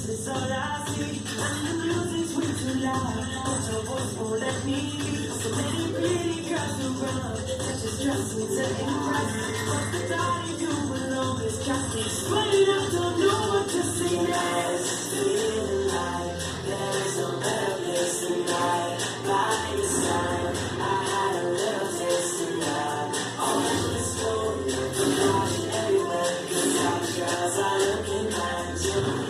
is all I see. And the music's way too loud, but your voice won't let me be. So many pretty girls around, that just dress me to impress. But the thought of you alone is got me sweating. I don't know what to say next. Feeling like there's no better place tonight. By your side, I had a little taste of love. All over the store, the party everywhere. 'Cause all the girls are looking like you.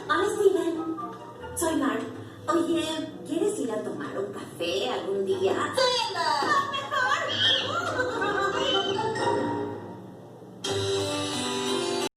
Honestly, Ben, soy Mar. Oye, ¿quieres ir a tomar un café algún día? ¡Venga!